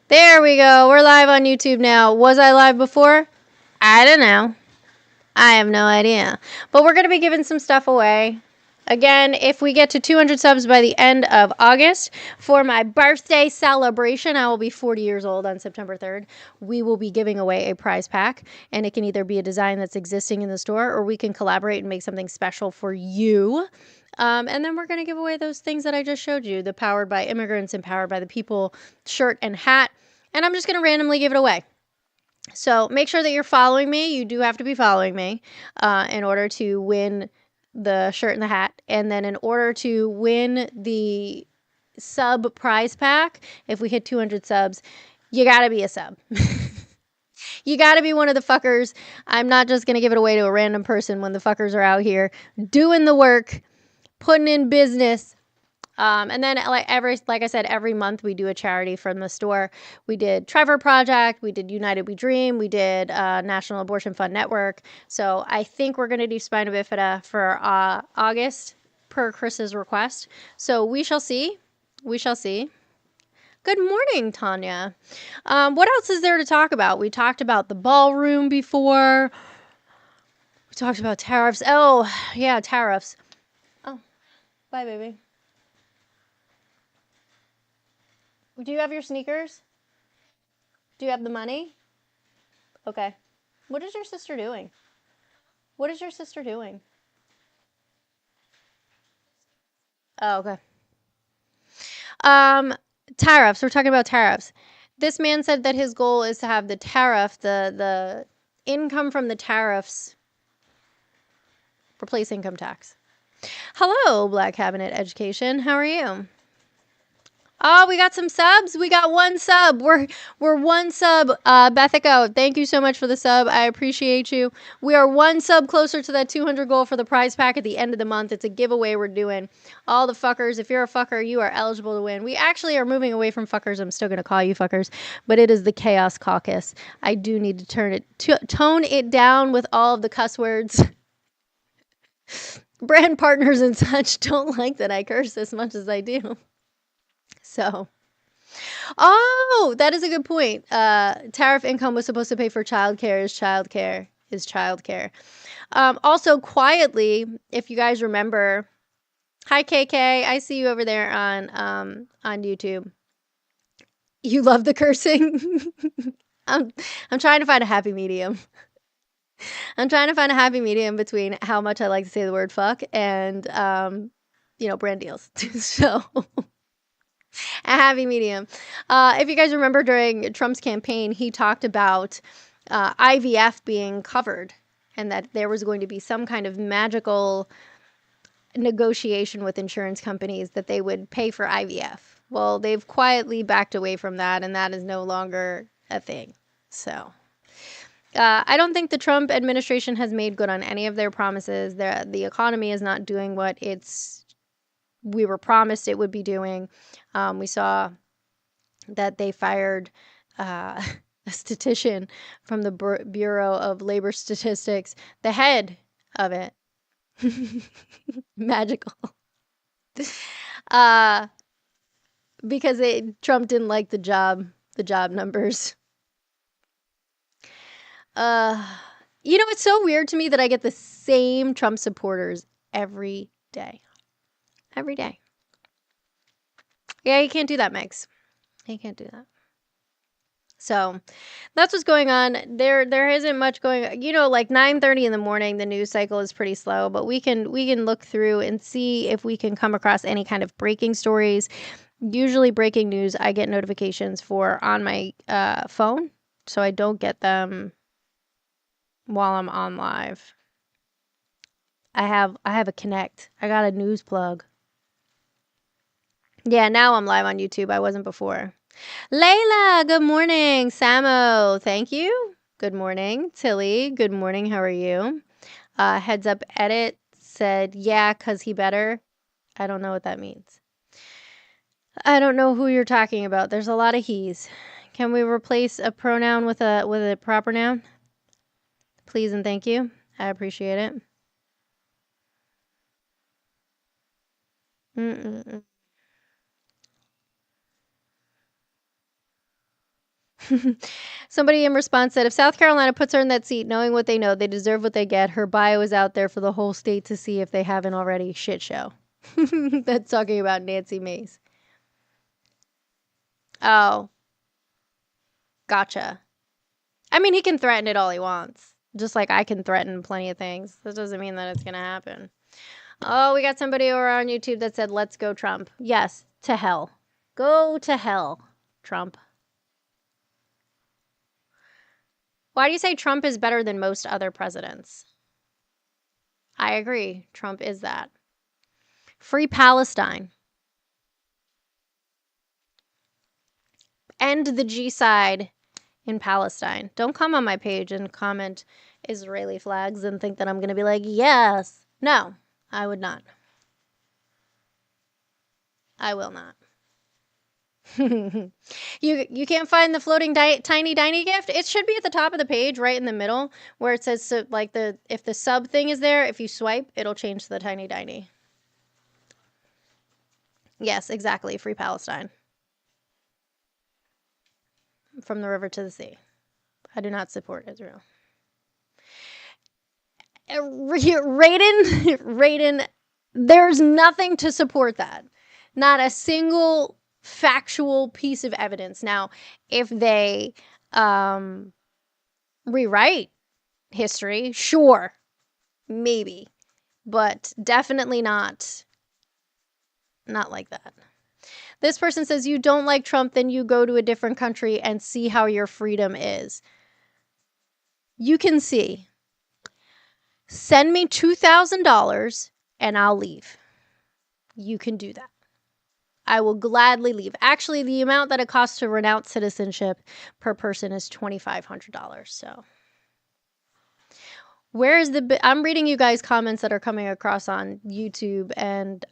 There we go. We're live on YouTube now. Was I live before? I don't know. I have no idea. But we're going to be giving some stuff away. Again, if we get to 200 subs by the end of August for my birthday celebration, I will be 40 years old on September 3rd. We will be giving away a prize pack, and it can either be a design that's existing in the store or we can collaborate and make something special for you. And then we're going to give away those things that I just showed you, the Powered by Immigrants and Powered by the People shirt and hat. And I'm just going to randomly give it away. So make sure that you're following me. You do have to be following me in order to win the shirt and the hat. And then in order to win the sub prize pack, if we hit 200 subs, you got to be a sub. You got to be one of the fuckers. I'm not just going to give it away to a random person when the fuckers are out here doing the work, putting in business. And then like I said, every month we do a charity from the store. We did Trevor Project, we did United We Dream, we did National Abortion Fund Network. So I think we're going to do Spina Bifida for August per Chris's request. So we shall see. We shall see. Good morning, Tanya. What else is there to talk about? We talked about the ballroom before. We talked about tariffs. Oh, yeah, tariffs. Oh, bye, baby. Do you have your sneakers? Do you have the money? Okay. What is your sister doing? What is your sister doing? Oh, okay. Tariffs. We're talking about tariffs. This man said that his goal is to have the tariff, the income from the tariffs replace income tax. Hello, Black Cabinet Education. How are you? Oh, we got some subs. We got one sub. We're one sub. Bethico, thank you so much for the sub. I appreciate you. We are one sub closer to that 200 goal for the prize pack at the end of the month. It's a giveaway we're doing. All the fuckers, if you're a fucker, you are eligible to win. We actually are moving away from fuckers. I'm still going to call you fuckers, but it is the Chaos Caucus. I do need to tone it down with all of the cuss words. Brand partners and such don't like that I curse as much as I do. So, oh, that is a good point. Tariff income was supposed to pay for childcare. Is childcare. Also, quietly, if you guys remember, hi KK, I see you over there on YouTube. You love the cursing. I'm trying to find a happy medium. I'm trying to find a happy medium between how much I like to say the word fuck and brand deals. So. A happy medium. If you guys remember during Trump's campaign, he talked about IVF being covered and that there was going to be some kind of magical negotiation with insurance companies that they would pay for IVF. Well, they've quietly backed away from that, and that is no longer a thing. So I don't think the Trump administration has made good on any of their promises. The economy is not doing what we were promised it would be doing. We saw that they fired a statistician from the Bureau of Labor Statistics, the head of it. Magical. Because Trump didn't like the job numbers. It's so weird to me that I get the same Trump supporters every day. Every day. Yeah, you can't do that, Megs. You can't do that. So that's what's going on. There isn't much going on. Like 9:30 in the morning, the news cycle is pretty slow, but we can look through and see if we can come across any kind of breaking stories. Usually breaking news, I get notifications for on my phone, so I don't get them while I'm on live. I have a Connect. I got a news plug. Yeah, now I'm live on YouTube. I wasn't before. Layla, good morning. Samo, thank you. Good morning. Tilly, good morning. How are you? Heads up edit said, yeah, because he better. I don't know what that means. I don't know who you're talking about. There's a lot of he's. Can we replace a pronoun with a proper noun? Please and thank you. I appreciate it. Mm-mm-mm. Somebody in response said, if South Carolina puts her in that seat, knowing what they know, they deserve what they get. Her bio is out there for the whole state to see if they haven't already. Shit show. That's talking about Nancy Mace. Oh, gotcha. I mean, he can threaten it all he wants. Just like I can threaten plenty of things. That doesn't mean that it's going to happen. Oh, we got somebody over on YouTube that said, let's go Trump. Yes, to hell. Go to hell, Trump. Why do you say Trump is better than most other presidents? I agree. Trump is that. Free Palestine. End the G-side in Palestine. Don't come on my page and comment Israeli flags and think that I'm going to be like, yes. No, I would not. I will not. You can't find the floating tiny gift. It should be at the top of the page, right in the middle, where it says so, like if the sub thing is there, if you swipe, it'll change to the tiny. Yes, exactly. Free Palestine. From the river to the sea. I do not support Israel. Raiden, there's nothing to support that. Not a single factual piece of evidence. Now, if they rewrite history, sure, maybe, but definitely not like that. This person says, you don't like Trump, then you go to a different country and see how your freedom is. You can see. Send me $2,000 and I'll leave. You can do that. I will gladly leave. Actually, the amount that it costs to renounce citizenship per person is $2,500. So, where is the... I'm reading you guys' comments that are coming across on YouTube and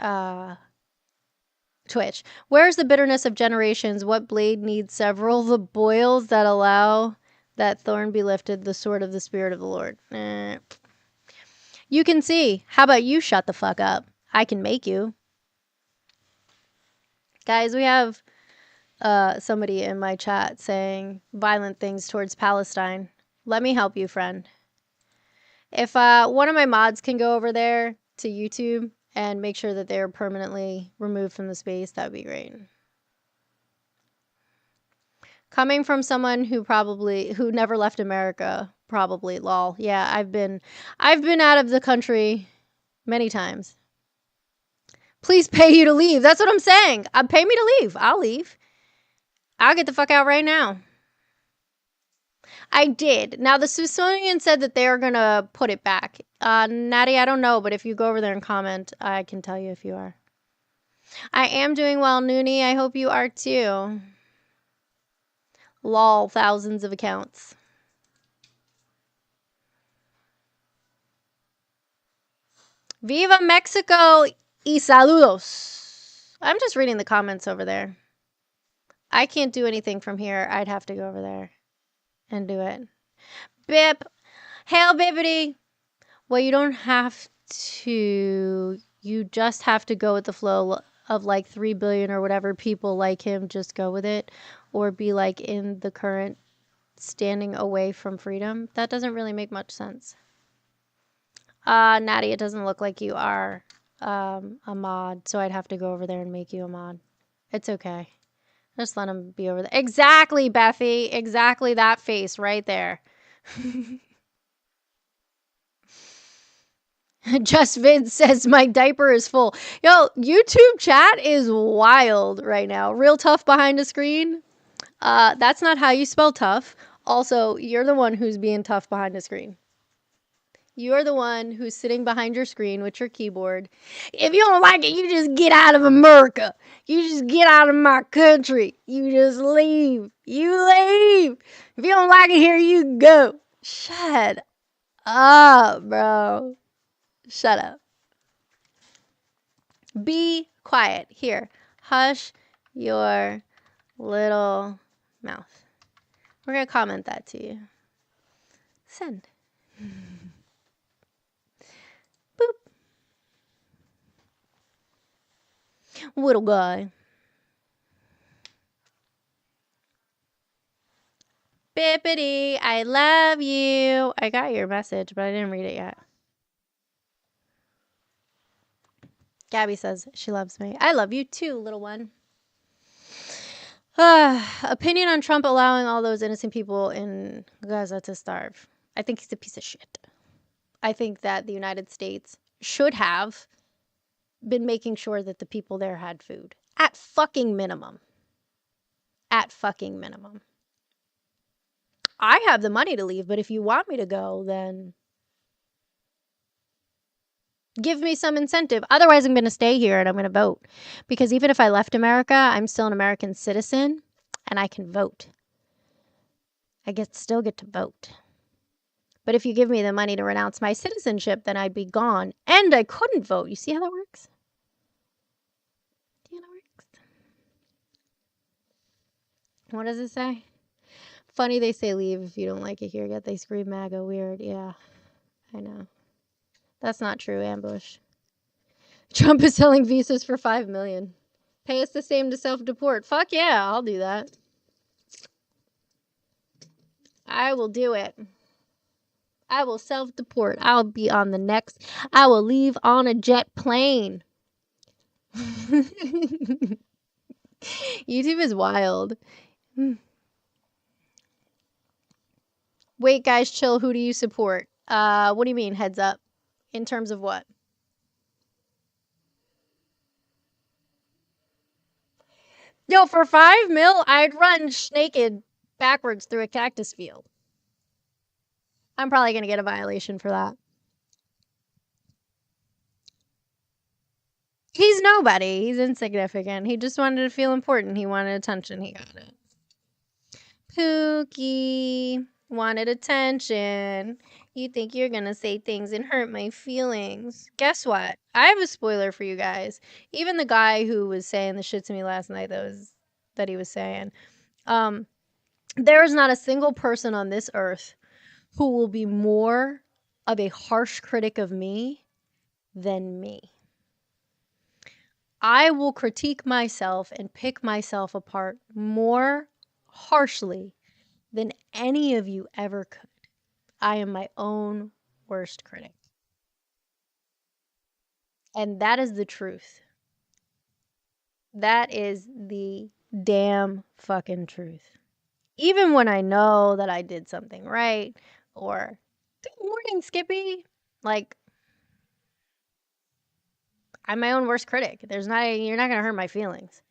Twitch. Where's the bitterness of generations? What blade needs several? The boils that allow that thorn be lifted, the sword of the Spirit of the Lord. You can see. How about you shut the fuck up? I can make you. Guys, we have somebody in my chat saying violent things towards Palestine. Let me help you, friend. If one of my mods can go over there to YouTube and make sure that they're permanently removed from the space, that would be great. Coming from someone who never left America, probably, lol. Yeah, I've been out of the country many times. Please pay you to leave. That's what I'm saying. Pay me to leave. I'll leave. I'll get the fuck out right now. I did. Now, the Smithsonian said that they're going to put it back. Natty, I don't know, but if you go over there and comment, I can tell you if you are. I am doing well, Noonie. I hope you are too. Lol, thousands of accounts. Viva Mexico y saludos. I'm just reading the comments over there. I can't do anything from here. I'd have to go over there and do it. Bip. Hail, Bippity. Well, you don't have to. You just have to go with the flow of like 3 billion or whatever people like him. Just go with it. Or be like in the current standing away from freedom. That doesn't really make much sense. Natty, it doesn't look like you are a mod, so I'd have to go over there and make you a mod. It's okay. Just let him be over there. Exactly, Bethy. Exactly that face right there. Just Vince says my diaper is full. Yo, YouTube chat is wild right now. Real tough behind the screen. That's not how you spell tough. Also, you're the one who's being tough behind the screen. You're the one who's sitting behind your screen with your keyboard. If you don't like it, you just get out of America. You just get out of my country. You just leave. You leave. If you don't like it here, you go. Shut up, bro. Shut up. Be quiet. Here. Hush your little mouth. We're going to comment that to you. Send. Little guy. Bippity, I love you. I got your message, but I didn't read it yet. Gabby says she loves me. I love you too, little one. Opinion on Trump allowing all those innocent people in Gaza to starve. I think he's a piece of shit. I think that the United States should have been making sure that the people there had food. At fucking minimum. At fucking minimum. I have the money to leave, but if you want me to go, then give me some incentive. Otherwise, I'm going to stay here and I'm going to vote. Because even if I left America, I'm still an American citizen and I can vote. I still get to vote. But if you give me the money to renounce my citizenship, then I'd be gone and I couldn't vote. You see how that works? See how that works? What does it say? Funny they say leave if you don't like it here, yet they scream MAGA. Weird. Yeah, I know. That's not true, Ambush. Trump is selling visas for $5 million. Pay us the same to self-deport. Fuck yeah, I'll do that. I will do it. I will self-deport. I'll be on the next. I will leave on a jet plane. YouTube is wild. Wait, guys, chill. Who do you support? What do you mean, heads up? In terms of what? Yo, for $5 million, I'd run naked backwards through a cactus field. I'm probably going to get a violation for that. He's nobody. He's insignificant. He just wanted to feel important. He wanted attention. He got it. Pookie wanted attention. You think you're going to say things and hurt my feelings. Guess what? I have a spoiler for you guys. Even the guy who was saying the shit to me last night that he was saying. There is not a single person on this earth who will be more of a harsh critic of me than me. I will critique myself and pick myself apart more harshly than any of you ever could. I am my own worst critic. And that is the truth. That is the damn fucking truth. Even when I know that I did something right, or good morning, Skippy. Like, I'm my own worst critic. You're not gonna hurt my feelings.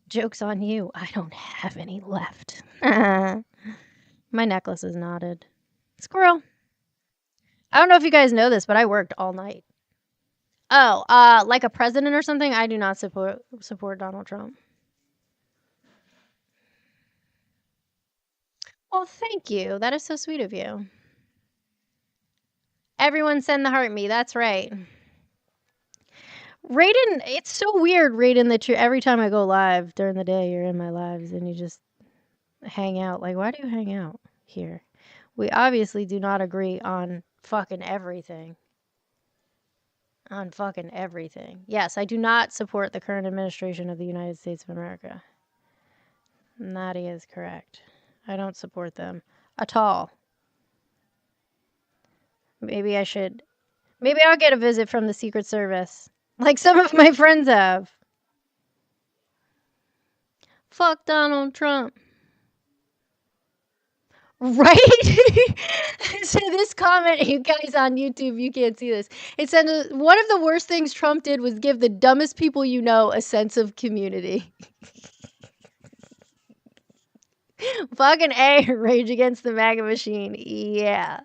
Joke's on you. I don't have any left. My necklace is knotted. Squirrel. I don't know if you guys know this, but I worked all night. Oh, like a president or something? I do not support Donald Trump. Well, thank you. That is so sweet of you. Everyone send the heart me. That's right. Raiden, it's so weird, Raiden, that every time I go live during the day, you're in my lives and you just hang out. Like, why do you hang out here? We obviously do not agree on fucking everything. On fucking everything. Yes, I do not support the current administration of the United States of America. Nadia is correct. I don't support them at all. Maybe I should. Maybe I'll get a visit from the Secret Service. Like some of my friends have. Fuck Donald Trump. Right? So this comment, you guys on YouTube, you can't see this. It said one of the worst things Trump did was give the dumbest people you know a sense of community. Fucking A, Rage Against the MAGA Machine. Yeah.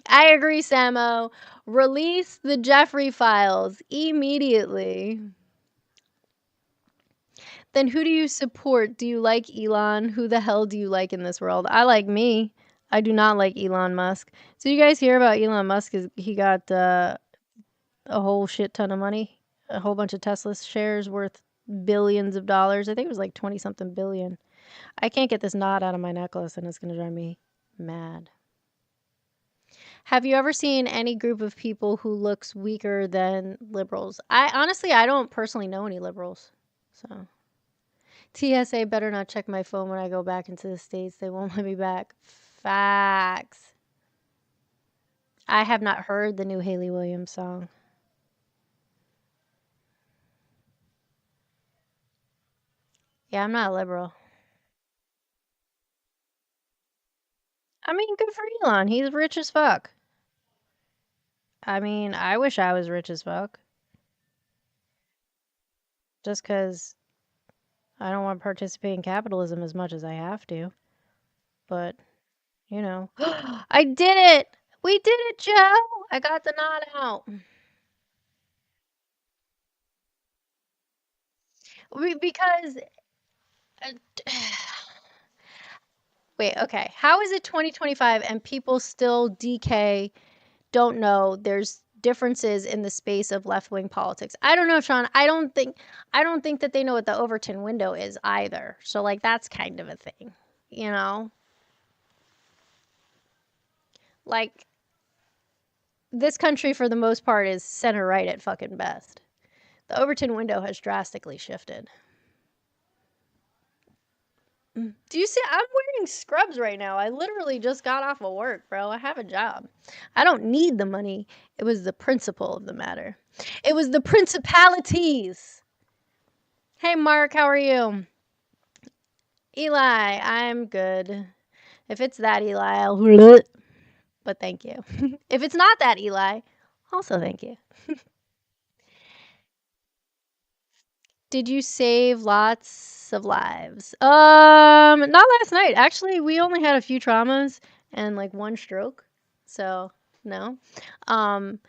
I agree, Samo. Release the Jeffrey files immediately. Then who do you support? Do you like Elon? Who the hell do you like in this world? I like me. I do not like Elon Musk. So you guys hear about Elon Musk? He got a whole shit ton of money. A whole bunch of Tesla shares worth billions of dollars. I think it was like 20-something billion. I can't get this knot out of my necklace and it's going to drive me mad. Have you ever seen any group of people who looks weaker than liberals? I honestly don't personally know any liberals. So TSA better not check my phone when I go back into the States. They won't let me back. Facts. I have not heard the new Haley Williams song. Yeah, I'm not a liberal. I mean, good for Elon. He's rich as fuck. I mean, I wish I was rich as fuck. Just because I don't want to participate in capitalism as much as I have to. But, you know. I did it! We did it, Joe! I got the nod out. Because. Wait, okay. How is it 2025 and people still DK don't know there's differences in the space of left-wing politics? I don't know, Sean. I don't think that they know what the Overton window is either. So like that's kind of a thing, you know? Like this country for the most part is center right at fucking best. The Overton window has drastically shifted. Do you see? I'm wearing scrubs right now. I literally just got off of work, bro. I have a job. I don't need the money. It was the principle of the matter. It was the principalities. Hey, Mark, how are you? Eli, I'm good. If it's that Eli, I'll. But thank you. If it's not that Eli, also thank you. Did you save lots of lives? Not last night. Actually, we only had a few traumas and like one stroke. So, no. Um,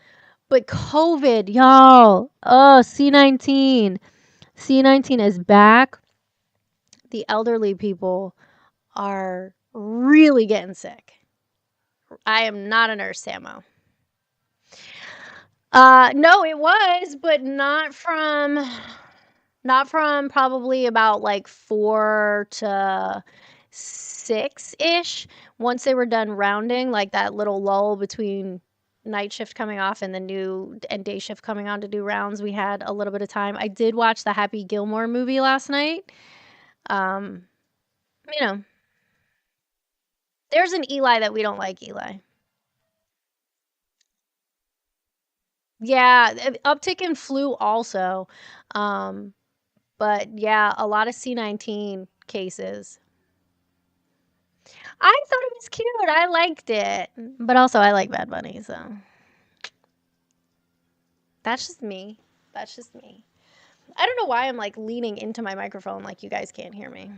but COVID, y'all. Oh, C19. C19 is back. The elderly people are really getting sick. I am not a nurse, Samo. No, it was, but not from probably about like 4 to 6-ish. Once they were done rounding, like that little lull between night shift coming off and the new and day shift coming on to do rounds, we had a little bit of time. I did watch the Happy Gilmore movie last night. Um, you know, there's an Eli that we don't like, Eli. Yeah, uptick in flu also. Um, but yeah, a lot of C19 cases. I thought it was cute. I liked it. But also I like Bad Bunny, so that's just me. That's just me. I don't know why I'm like leaning into my microphone like you guys can't hear me.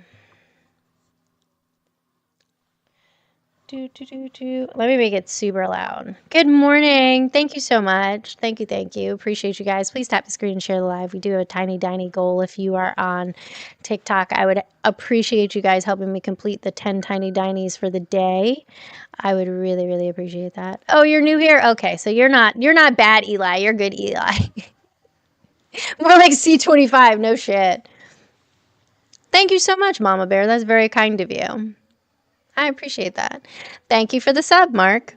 Do, do, do, do. Let me make it super loud. Good morning. Thank you so much. Thank you. Thank you. Appreciate you guys. Please tap the screen and share the live. We do have a tiny, tiny goal. If you are on TikTok, I would appreciate you guys helping me complete the 10 tiny dinies for the day. I would really, really appreciate that. Oh, you're new here? Okay, so you're not bad, Eli. You're good, Eli. More like C25. No shit. Thank you so much, Mama Bear. That's very kind of you. I appreciate that. Thank you for the sub, Mark.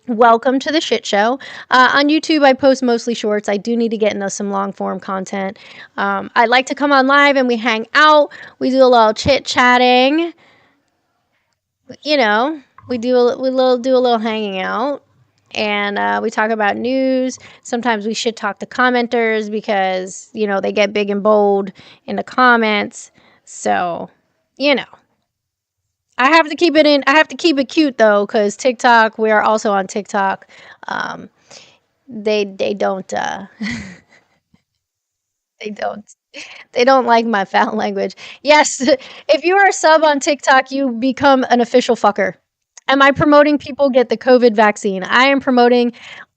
Welcome to the shit show. On YouTube, I post mostly shorts. I do need to get into some long form content. I like to come on live and we hang out. We do a little chit chatting. You know, we do a little hanging out, and we talk about news. Sometimes we should talk to commenters because they get big and bold in the comments. So, you know. I have to keep it in. I have to keep it cute though, because TikTok. We are also on TikTok. Um, they don't they don't they don't like my foul language. Yes, if you are a sub on TikTok, you become an official fucker. Am I promoting people get the COVID vaccine? I am promoting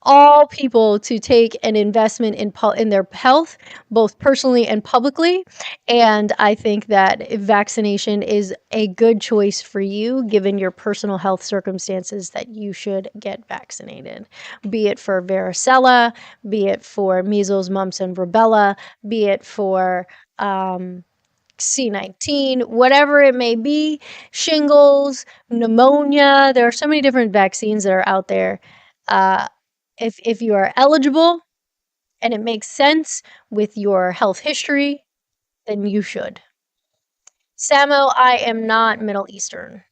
all people to take an investment in their health, both personally and publicly. And I think that vaccination is a good choice for you, given your personal health circumstances, that you should get vaccinated. Be it for varicella, be it for measles, mumps, and rubella, be it for C19, whatever it may be, shingles, pneumonia. There are so many different vaccines that are out there. Uh, if you are eligible and it makes sense with your health history, then you should. Samo, I am not Middle Eastern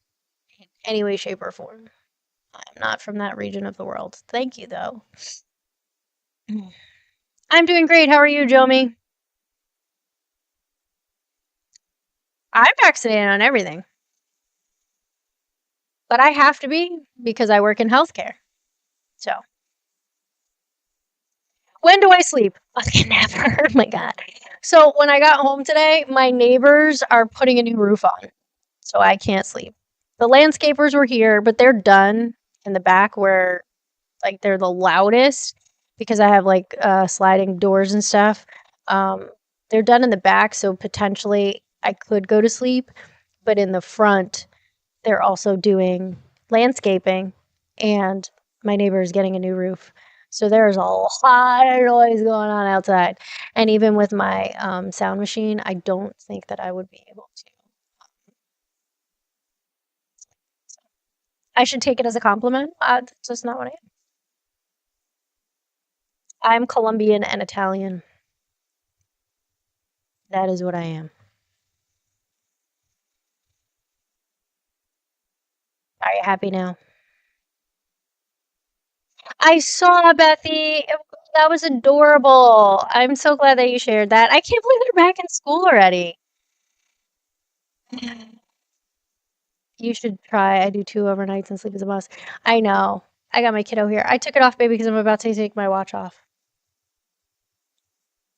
in any way, shape, or form. I'm not from that region of the world. Thank you, though. I'm doing great. How are you, Jomi? I'm vaccinated on everything, but I have to be because I work in healthcare. So, when do I sleep? Okay, never. Oh my God. So, when I got home today, my neighbors are putting a new roof on, so I can't sleep. The landscapers were here, but they're done in the back where like they're the loudest because I have like sliding doors and stuff. Um, they're done in the back, so potentially I could go to sleep, but in the front, they're also doing landscaping, and my neighbor is getting a new roof. So there's a lot of noise going on outside. And even with my sound machine, I don't think that I would be able to. I should take it as a compliment. That's just not what I am. I'm Colombian and Italian. That is what I am. Are you happy now? I saw Bethy. That was adorable. I'm so glad that you shared that. I can't believe they're back in school already. You should try. I do 2 overnights and sleep is a must. I know. I got my kiddo here. I took it off, baby, because I'm about to take my watch off.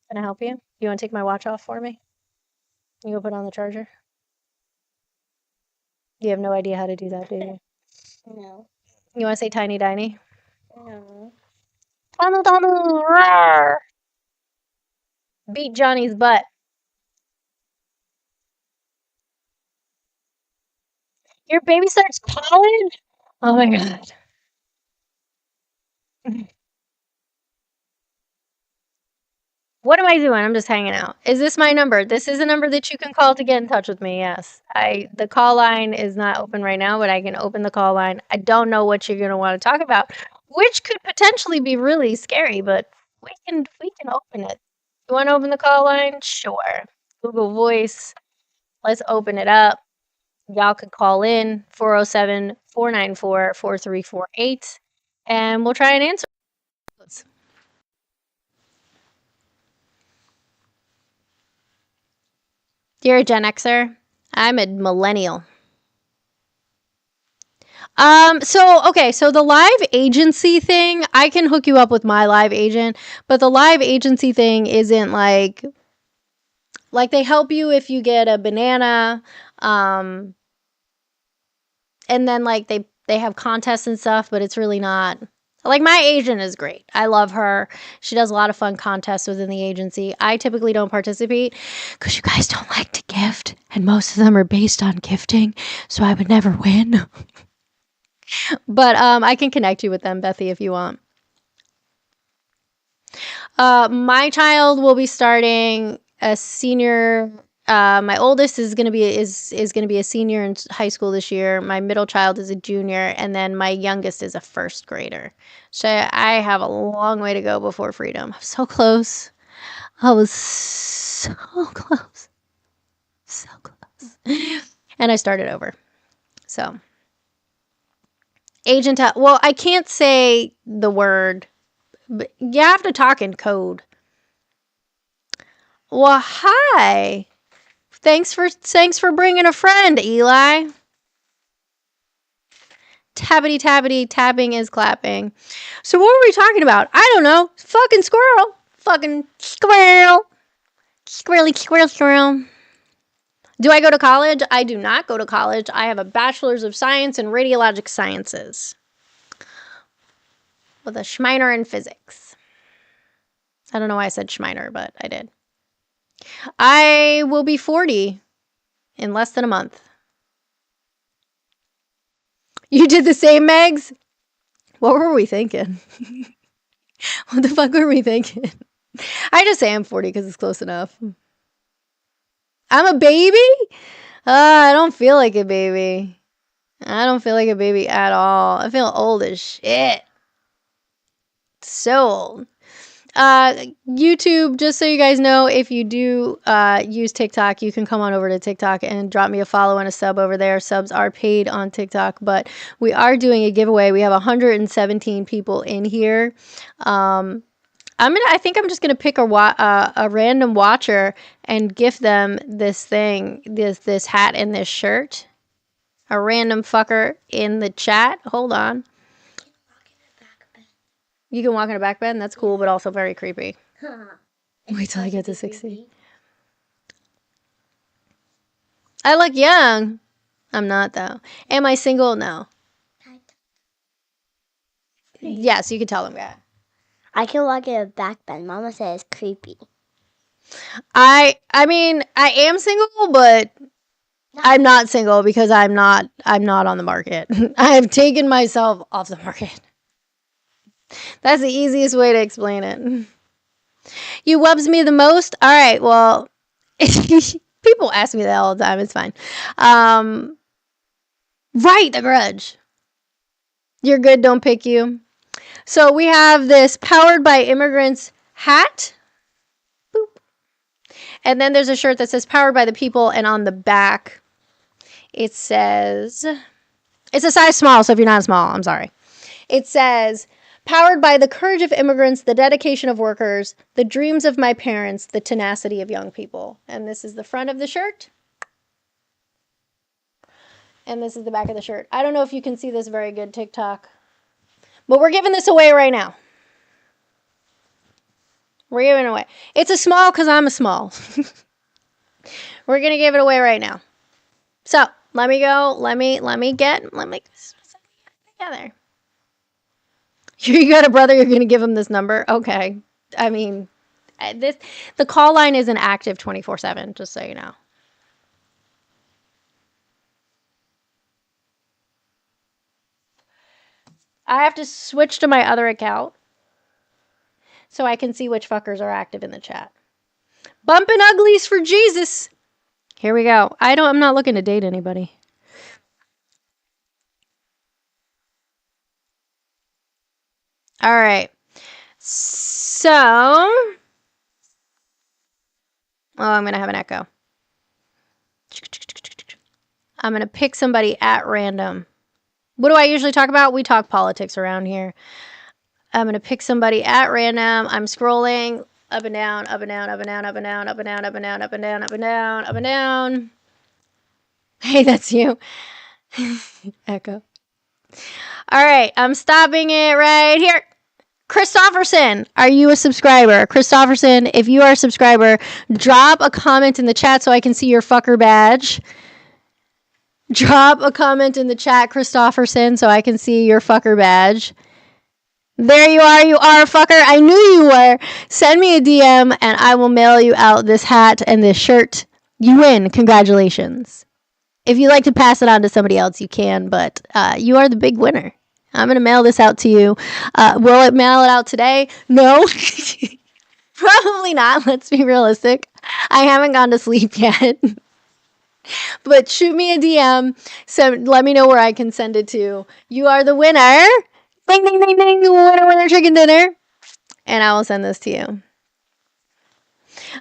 Can I help you? You want to take my watch off for me? You go put on the charger? You have no idea how to do that, do you? No. You want to say tiny tiny? No. Tanu tanu! Roar! Beat Johnny's butt. Your baby starts college? Oh my god. What am I doing? I'm just hanging out. Is this my number? This is a number that you can call to get in touch with me. Yes. The call line is not open right now, but I can open the call line. I don't know what you're going to want to talk about, which could potentially be really scary, but we can open it. You want to open the call line? Sure. Google Voice. Let's open it up. Y'all could call in 407-494-4348 and we'll try and answer. You're a Gen Xer. I'm a millennial. So the live agency thing, I can hook you up with my live agent, but the live agency thing isn't like they help you if you get a banana, um, and then like they have contests and stuff, but it's really not like my agent is great. I love her. She does a lot of fun contests within the agency. I typically don't participate because you guys don't like to gift, and most of them are based on gifting, so I would never win. But I can connect you with them, Bethy, if you want. My child will be starting a senior. My oldest is gonna be gonna be a senior in high school this year. My middle child is a junior, and then my youngest is a first grader. So I have a long way to go before freedom. I'm so close. I was so close, so close, and I started over. So agent. Well, I can't say the word. But you have to talk in code. Well, hi. Thanks for bringing a friend, Eli. Tabbity tabbity tapping is clapping. So what were we talking about? I don't know. Fucking squirrel. Fucking squirrel. Squirrely squirrel squirrel. Do I go to college? I do not go to college. I have a bachelor's of science in radiologic sciences with a Schminer in physics. I don't know why I said Schminer, but I did. I will be 40 in less than a month. You did the same, Megs? What were we thinking? What the fuck were we thinking? I just say I'm 40 because it's close enough. I'm a baby? I don't feel like a baby. I don't feel like a baby at all. I feel old as shit. So old. YouTube, just so you guys know, if you do use TikTok, you can come on over to TikTok and drop me a follow and a sub over there. Subs are paid on TikTok, but we are doing a giveaway. We have 117 people in here. I think I'm just gonna pick a random watcher and gift them this thing, this hat and this shirt. A random fucker in the chat. Hold on. You can walk in a back bed. That's cool, but also very creepy. Wait till I get to 60. I look young. I'm not though. Am I single? No. Yes, you can tell them that. I can walk in a back bend. Mama says it's creepy. I mean, I am single, but I'm not single because I'm not on the market. I've taken myself off the market. That's the easiest way to explain it. You wubs me the most? All right, well, people ask me that all the time. It's fine. Right, The Grudge. You're good, don't pick you. So we have this Powered by Immigrants hat. Boop. And then there's a shirt that says Powered by the People, and on the back it says, it's a size small, so if you're not small, I'm sorry. It says, powered by the courage of immigrants, the dedication of workers, the dreams of my parents, the tenacity of young people. And this is the front of the shirt. And this is the back of the shirt. I don't know if you can see this very good, TikTok. But we're giving this away right now. We're giving it away. It's a small because I'm a small. We're going to give it away right now. So, let me go. Let me get together. You got a brother, you're going to give him this number? Okay. I mean, the call line isn't active 24/7, just so you know. I have to switch to my other account so I can see which fuckers are active in the chat. Bumping uglies for Jesus. Here we go. I'm not looking to date anybody. All right. So, I'm going to have an echo. I'm going to pick somebody at random. What do I usually talk about? We talk politics around here. I'm going to pick somebody at random. I'm scrolling up and down, up and down, up and down, up and down, up and down, up and down, up and down, up and down, up and down. Hey, that's you. Echo. All right, I'm stopping it right here. Christopherson, are you a subscriber? Christopherson, if you are a subscriber, drop a comment in the chat so I can see your fucker badge. Drop a comment in the chat, Christopherson, so I can see your fucker badge. There you are a fucker. I knew you were. Send me a DM and I will mail you out this hat and this shirt. You win. Congratulations. If you'd like to pass it on to somebody else, you can, but you are the big winner. I'm going to mail this out to you. Will it mail it out today? No. Probably not. Let's be realistic. I haven't gone to sleep yet. But shoot me a DM. Let me know where I can send it to. You are the winner. Ding, ding, ding, ding. Winner, winner, chicken dinner. And I will send this to you.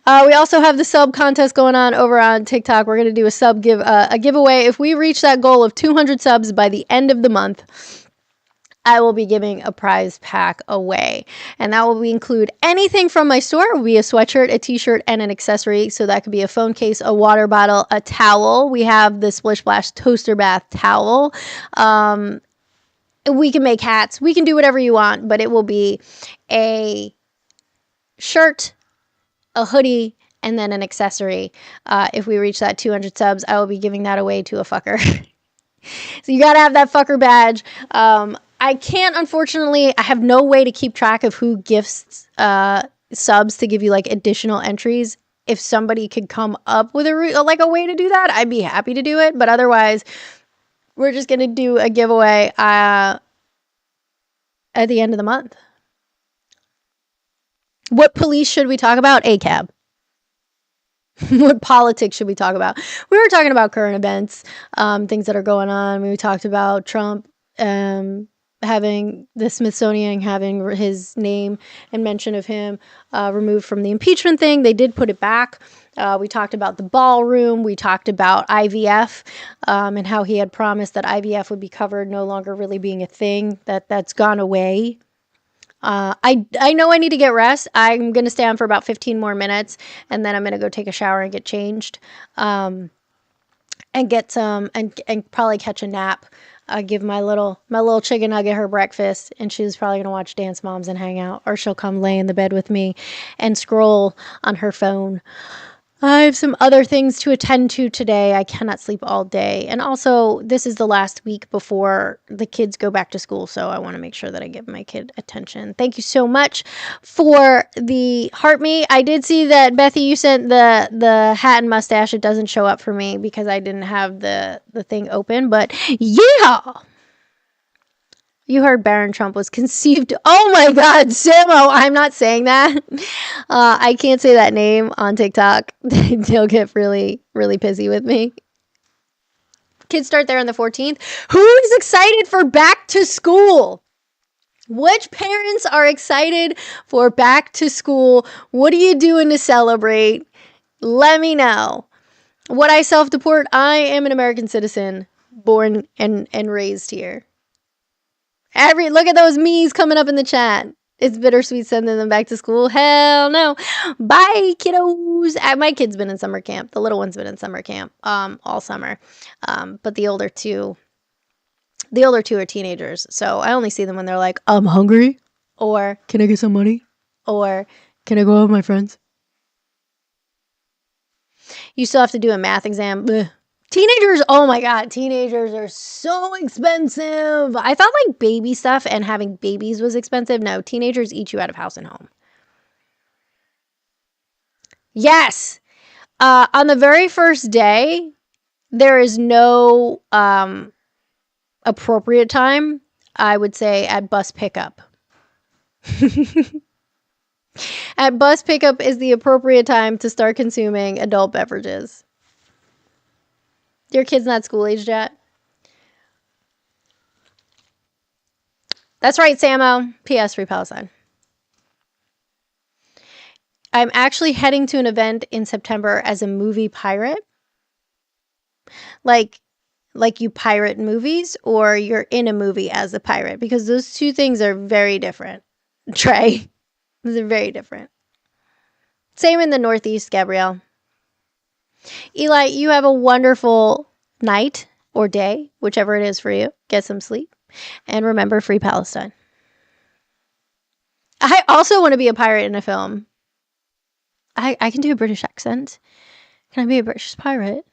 We also have the sub contest going on over on TikTok. We're going to do a giveaway. If we reach that goal of 200 subs by the end of the month, I will be giving a prize pack away. And that will include anything from my store. It will be a sweatshirt, a t-shirt, and an accessory. So that could be a phone case, a water bottle, a towel. We have the Splish Splash toaster bath towel. We can make hats. We can do whatever you want, but it will be a shirt, a hoodie, and then an accessory. If we reach that 200 subs, I will be giving that away to a fucker. So you got to have that fucker badge. I can't, unfortunately, I have no way to keep track of who gifts subs to give you like additional entries. If somebody could come up with a way to do that, I'd be happy to do it. But otherwise, we're just going to do a giveaway at the end of the month. What police should we talk about? ACAB. What politics should we talk about? We were talking about current events, things that are going on. We talked about Trump. having the Smithsonian having his name and mention of him removed from the impeachment thing. They did put it back. We talked about the ballroom. We talked about IVF and how he had promised that IVF would be covered, no longer really being a thing. That's gone away. I know I need to get rest. I'm going to stay on for about 15 more minutes, and then I'm going to go take a shower and get changed and get some and probably catch a nap. Give my little chicken nugget her breakfast, and she's probably gonna watch Dance Moms and hang out, or she'll come lay in the bed with me and scroll on her phone. I have some other things to attend to today. I cannot sleep all day. And also, this is the last week before the kids go back to school, so I want to make sure that I give my kid attention. Thank you so much for the heart me. I did see that, Bethy, you sent the hat and mustache. It doesn't show up for me because I didn't have the thing open, but yeah! You heard Barron Trump was conceived. Oh my God, Samo! I'm not saying that. I can't say that name on TikTok. They'll get really, really pissy with me. Kids start there on the 14th. Who's excited for back to school? Which parents are excited for back to school? What are you doing to celebrate? Let me know. Would I self-deport? I am an American citizen, born and raised here. Look at those me's coming up in the chat. It's bittersweet sending them back to school. Hell no. Bye, kiddos. My kid's been in summer camp. The little one's been in summer camp all summer. But the older two are teenagers. So I only see them when they're like, I'm hungry. Or, can I get some money? Or, can I go out with my friends? You still have to do a math exam. Blech. Teenagers, oh my God, teenagers are so expensive. I thought like baby stuff and having babies was expensive. No, teenagers eat you out of house and home. Yes. On the very first day, there is no appropriate time, I would say, at bus pickup. At bus pickup is the appropriate time to start consuming adult beverages. Your kid's not school aged yet? That's right, Samo. P.S. Free Palestine. I'm actually heading to an event in September as a movie pirate. Like you pirate movies, or you're in a movie as a pirate, because those two things are very different. Trey, they're very different. Same in the Northeast, Gabrielle. Eli, you have a wonderful night or day, whichever it is for you. Get some sleep. And remember, Free Palestine. I also want to be a pirate in a film. I can do a British accent. Can I be a British pirate?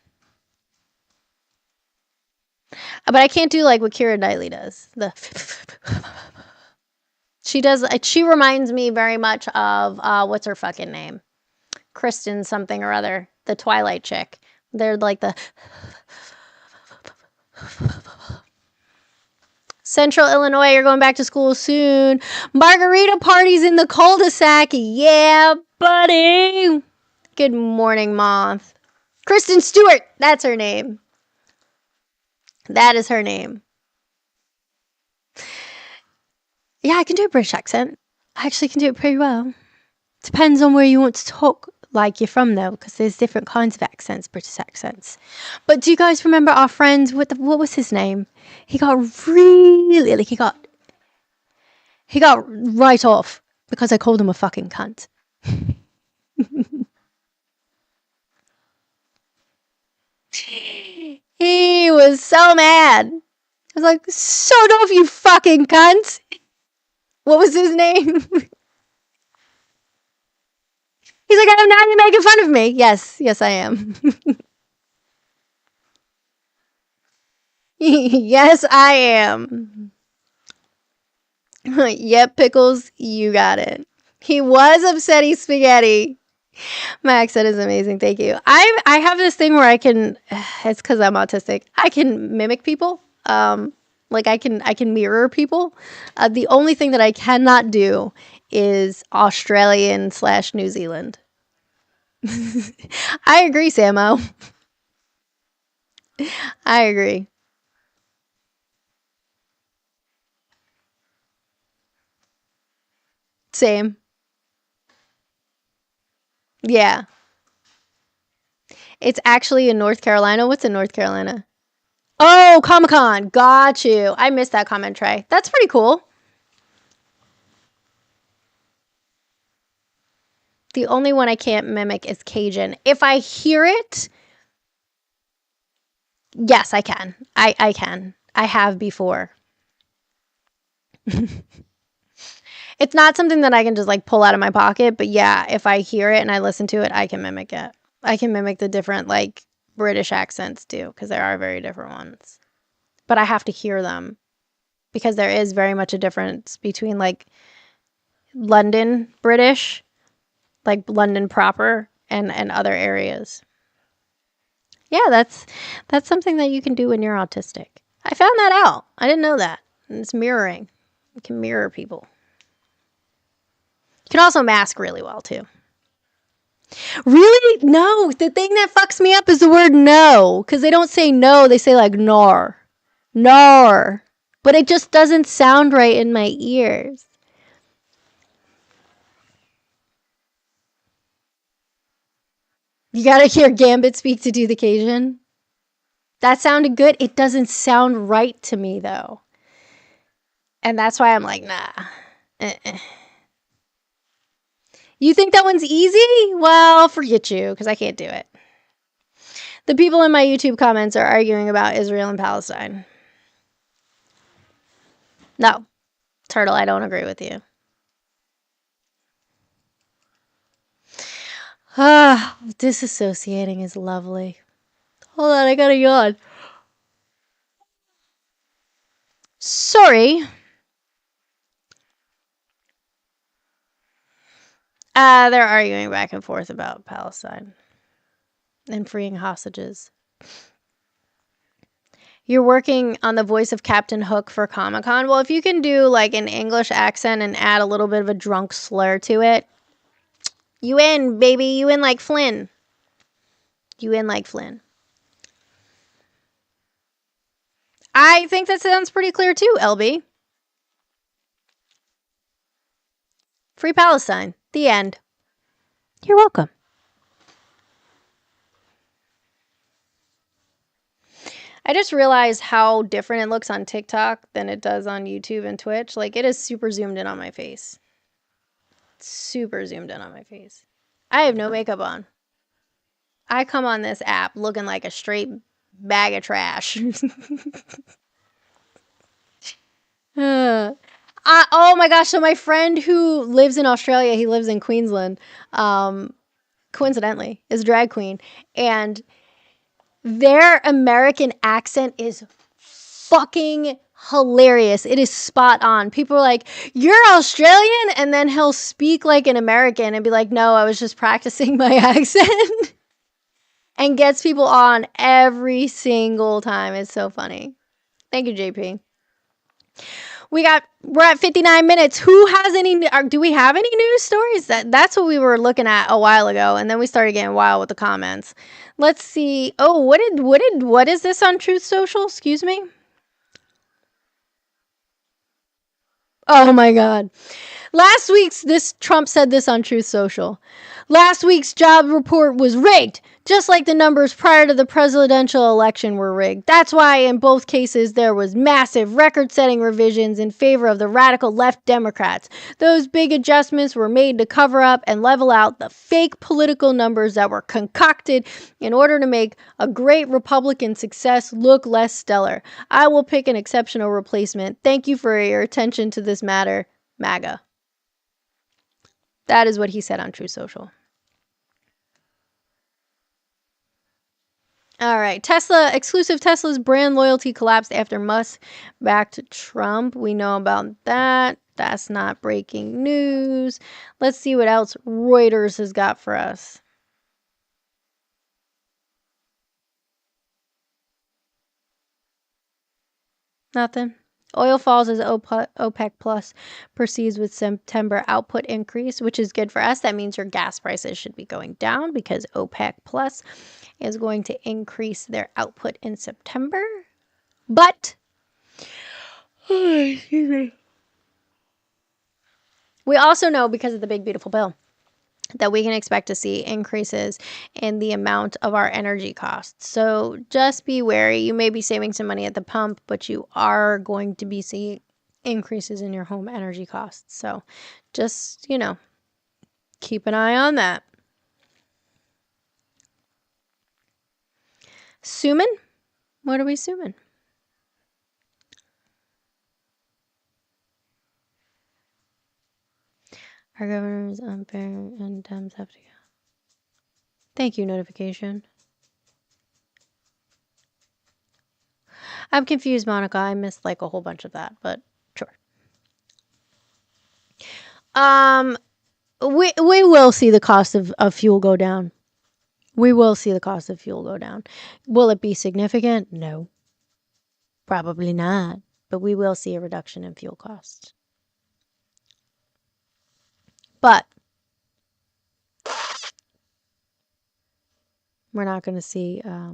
But I can't do like what Keira Knightley does. She reminds me very much of, what's her fucking name? Kristen something or other. The Twilight chick. They're like the... Central Illinois, you're going back to school soon. Margarita parties in the cul-de-sac. Yeah, buddy. Good morning, Moth. Kristen Stewart. That's her name. That is her name. Yeah, I can do a British accent. I actually can do it pretty well. Depends on where you want to talk like you're from, though, because there's different kinds of accents, British accents. But do you guys remember our friend, what was his name? He got right off because I called him a fucking cunt. He was so mad. I was like, "Sod off, you fucking cunt." What was his name? He's like, "I'm not making fun of me." Yes, I am. Yes, I am. Yep, Pickles, you got it. He was upsetty spaghetti. My accent is amazing. Thank you. I have this thing where I can. It's because I'm autistic. I can mimic people. Like I can mirror people. The only thing that I cannot do is Australian/New Zealand. I agree, Samo. I agree. Same. Yeah. It's actually in North Carolina. What's in North Carolina? Oh, Comic-Con. Got you. I missed that comment, Trey. That's pretty cool. The only one I can't mimic is Cajun. If I hear it, yes, I can. I can. I have before. It's not something that I can just like pull out of my pocket, but yeah, if I hear it and I listen to it, I can mimic it. I can mimic the different like British accents too, because there are very different ones. But I have to hear them because there is very much a difference between like London British, like London proper, and other areas. Yeah, that's something that you can do when you're autistic. I found that out. I didn't know that. And it's mirroring. You can mirror people. You can also mask really well too. Really? No. The thing that fucks me up is the word no. Because they don't say no, they say like nor. Nor. But it just doesn't sound right in my ears. You gotta hear Gambit speak to do the Cajun. That sounded good. It doesn't sound right to me though. And that's why I'm like, nah. You think that one's easy? Well, forget you, because I can't do it. The people in my YouTube comments are arguing about Israel and Palestine. No. Turtle, I don't agree with you. Ah, disassociating is lovely. Hold on, I gotta yawn. Sorry. They're arguing back and forth about Palestine and freeing hostages. You're working on the voice of Captain Hook for Comic-Con. Well, if you can do like an English accent and add a little bit of a drunk slur to it, you in, baby. You in like Flynn. You in like Flynn. I think that sounds pretty clear too, LB. Free Palestine. The end. You're welcome. I just realized how different it looks on TikTok than it does on YouTube and Twitch. Like, it is super zoomed in on my face. Super zoomed in on my face. I have no makeup on. I come on this app looking like a straight bag of trash. Oh my gosh, so my friend who lives in Australia, he lives in Queensland, coincidentally, is a drag queen. And their American accent is fucking hilarious. It is spot on. People are like, "You're Australian?" And then he'll speak like an American and be like, "No, I was just practicing my accent." And gets people on every single time. It's so funny. Thank you, JP. We're at 59 minutes. Who has any, do we have any news stories? That's what we were looking at a while ago. And then we started getting wild with the comments. Let's see. Oh, what is this on Truth Social? Excuse me. Oh my God. Trump said this on Truth Social. Last week's job report was rigged, just like the numbers prior to the presidential election were rigged. That's why in both cases there was massive record-setting revisions in favor of the radical left Democrats. Those big adjustments were made to cover up and level out the fake political numbers that were concocted in order to make a great Republican success look less stellar. I will pick an exceptional replacement. Thank you for your attention to this matter, MAGA. That is what he said on Truth Social. All right. Exclusive Tesla's brand loyalty collapsed after Musk backed Trump. We know about that. That's not breaking news. Let's see what else Reuters has got for us. Nothing. Oil falls as OPEC Plus proceeds with September output increase, which is good for us. That means your gas prices should be going down because OPEC Plus is going to increase their output in September. But, excuse me. We also know, because of the big beautiful bill, that we can expect to see increases in the amount of our energy costs. So just be wary. You may be saving some money at the pump, but you are going to be seeing increases in your home energy costs. So just, keep an eye on that. Suman? What are we assuming? Our governor's unfair and Dems have to go. Thank you, notification. I'm confused, Monica. I missed like a whole bunch of that, but sure. We will see the cost of fuel go down. We will see the cost of fuel go down. Will it be significant? No. Probably not. But we will see a reduction in fuel costs. But we're not going to see a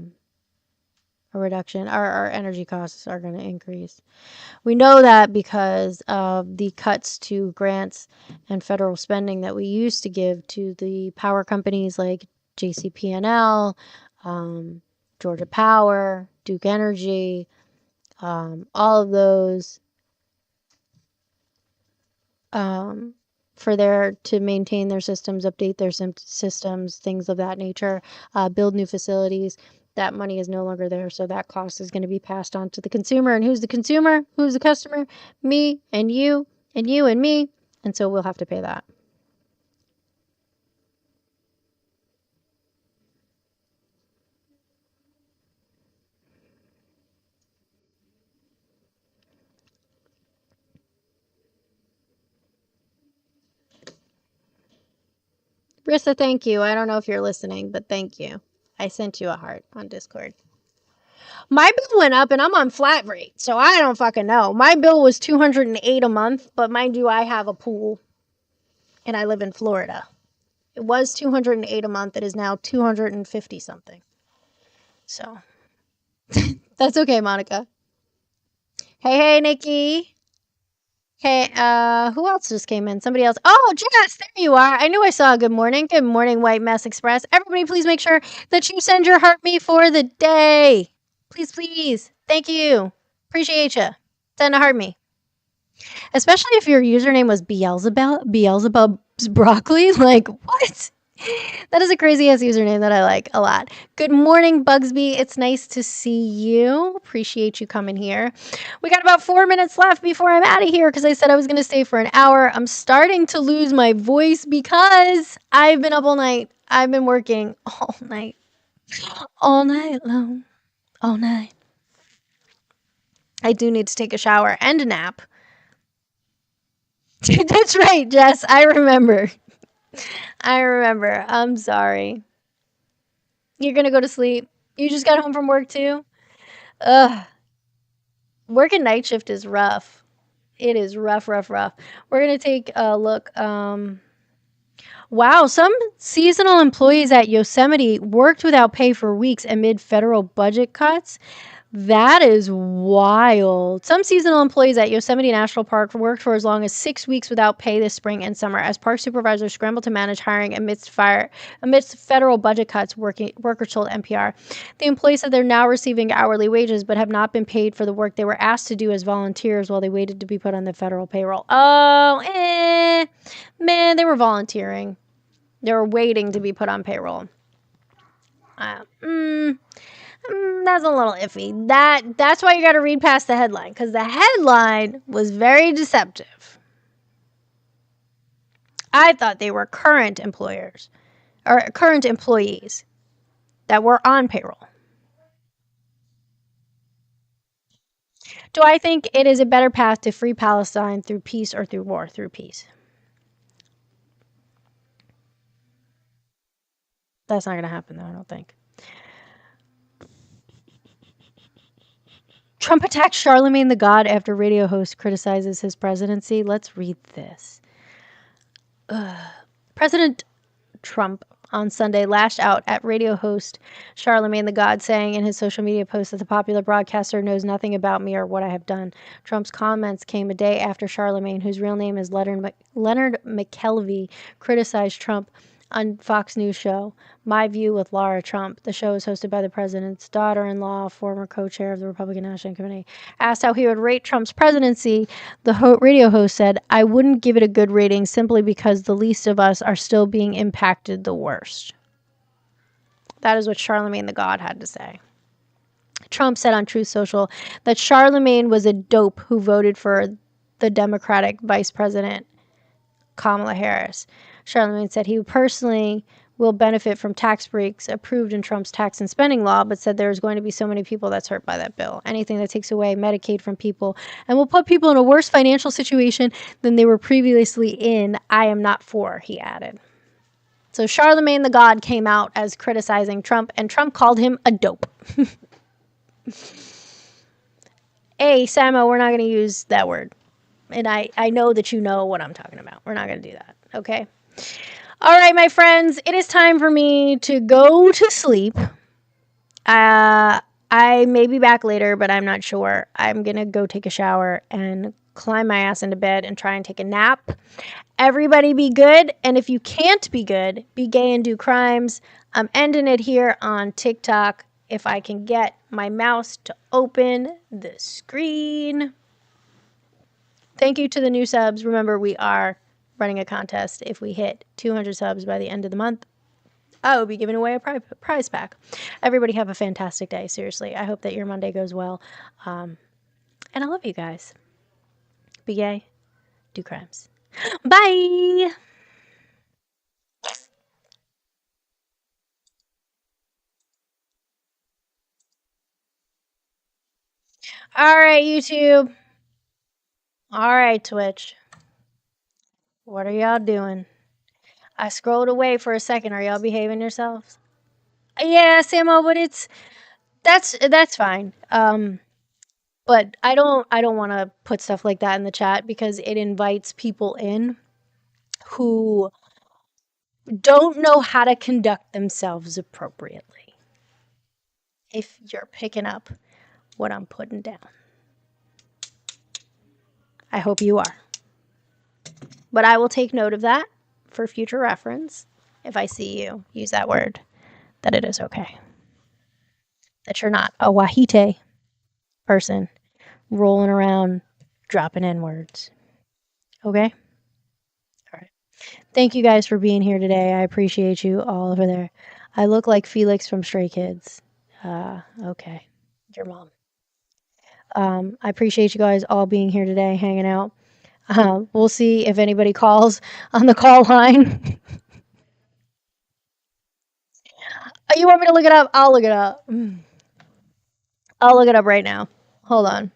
reduction. Our energy costs are going to increase. We know that because of the cuts to grants and federal spending that we used to give to the power companies like JCP&L, Georgia Power, Duke Energy, all of those, to maintain their systems, update their systems, things of that nature, build new facilities. That money is no longer there, so that cost is going to be passed on to the consumer. And who's the consumer? Who's the customer? Me and you and you and me. And so we'll have to pay that. Rissa, thank you. I don't know if you're listening, but thank you. I sent you a heart on Discord. My bill went up and I'm on flat rate, so I don't fucking know. My bill was $208 a month, but mind you, I have a pool and I live in Florida. It was $208 a month. It is now $250 something. So that's okay, Monica. Hey, Nikki. Hey, who else just came in? Somebody else. Oh, Jess, there you are. I knew I saw a good morning. Good morning, White Mess Express. Everybody, please make sure that you send your heart me for the day. Please, please. Thank you. Appreciate you. Send a heart me. Especially if your username was Beelzebub's Broccoli. Like, what? That is a crazy ass username that I like a lot. Good morning, Bugsby. It's nice to see you. Appreciate you coming here. We got about 4 minutes left before I'm out of here because I said I was going to stay for an hour. I'm starting to lose my voice because I've been up all night. I've been working all night. All night long. All night. I do need to take a shower and a nap. That's right, Jess. I remember. I'm sorry. You're going to go to sleep. You just got home from work too? Ugh. Working night shift is rough. It is rough. We're going to take a look. Wow, some seasonal employees at Yosemite worked without pay for weeks amid federal budget cuts. That is wild. Some seasonal employees at Yosemite National Park worked for as long as 6 weeks without pay this spring and summer as park supervisors scrambled to manage hiring amidst federal budget cuts, workers told NPR. The employees said they're now receiving hourly wages but have not been paid for the work they were asked to do as volunteers while they waited to be put on the federal payroll. Man, they were volunteering. They were waiting to be put on payroll. That's a little iffy. That's why you got to read past the headline, because the headline was very deceptive. I thought they were current employers or current employees that were on payroll. Do I think it is a better path to free Palestine through peace or through war? Through peace. That's not going to happen, though, I don't think. Trump attacks Charlemagne the God after radio host criticizes his presidency. Let's read this. President Trump on Sunday lashed out at radio host Charlemagne the God, saying in his social media post that the popular broadcaster knows nothing about me or what I have done. Trump's comments came a day after Charlemagne, whose real name is Leonard McKelvey, criticized Trump on Fox News show My View with Laura Trump. The show is hosted by the president's daughter-in-law, former co-chair of the Republican National Committee. Asked how he would rate Trump's presidency, the radio host said, "I wouldn't give it a good rating simply because the least of us are still being impacted the worst." That is what Charlemagne the God had to say. Trump said on Truth Social that Charlemagne was a dope who voted for the Democratic Vice President Kamala Harris. Charlemagne said he personally will benefit from tax breaks approved in Trump's tax and spending law, but said there's going to be so many people that's hurt by that bill. Anything that takes away Medicaid from people and will put people in a worse financial situation than they were previously in, I am not for, he added. So Charlemagne the God came out as criticizing Trump, and Trump called him a dope. Hey, Samo, we're not going to use that word. And I know that you know what I'm talking about. We're not going to do that, okay? All right, my friends, it is time for me to go to sleep. I may be back later, but I'm not sure. I'm going to go take a shower and climb my ass into bed and try and take a nap. Everybody be good. And if you can't be good, be gay and do crimes. I'm ending it here on TikTok. If I can get my mouse to open the screen. Thank you to the new subs. Remember, we are running a contest. If we hit 200 subs by the end of the month, I will be giving away a prize pack. Everybody have a fantastic day. Seriously, I hope that your Monday goes well. And I love you guys. Be gay. Do crimes. Bye. All right, YouTube. All right, Twitch. What are y'all doing? I scrolled away for a second. Are y'all behaving yourselves? Yeah, Samo, but that's fine. But I don't want to put stuff like that in the chat because it invites people in who don't know how to conduct themselves appropriately. If you're picking up what I'm putting down. I hope you are. But I will take note of that for future reference if I see you use that word, that it is okay. That you're not a Wahite person rolling around dropping N-words. Okay? All right. Thank you guys for being here today. I appreciate you all over there. I look like Felix from Stray Kids. Okay. Your mom. I appreciate you guys all being here today, hanging out. We'll see if anybody calls on the call line. You want me to look it up? I'll look it up. I'll look it up right now. Hold on.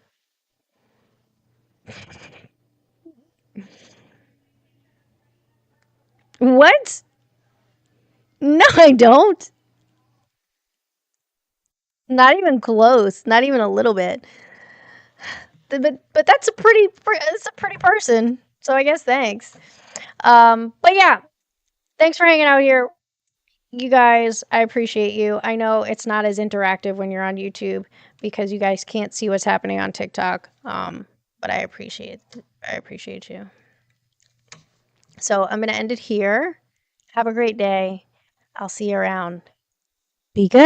What? No, I don't. Not even close. Not even a little bit. But that's a pretty person. So I guess thanks. But yeah, thanks for hanging out here. You guys, I appreciate you. I know it's not as interactive when you're on YouTube because you guys can't see what's happening on TikTok. But I appreciate you. So I'm gonna end it here. Have a great day. I'll see you around. Be good.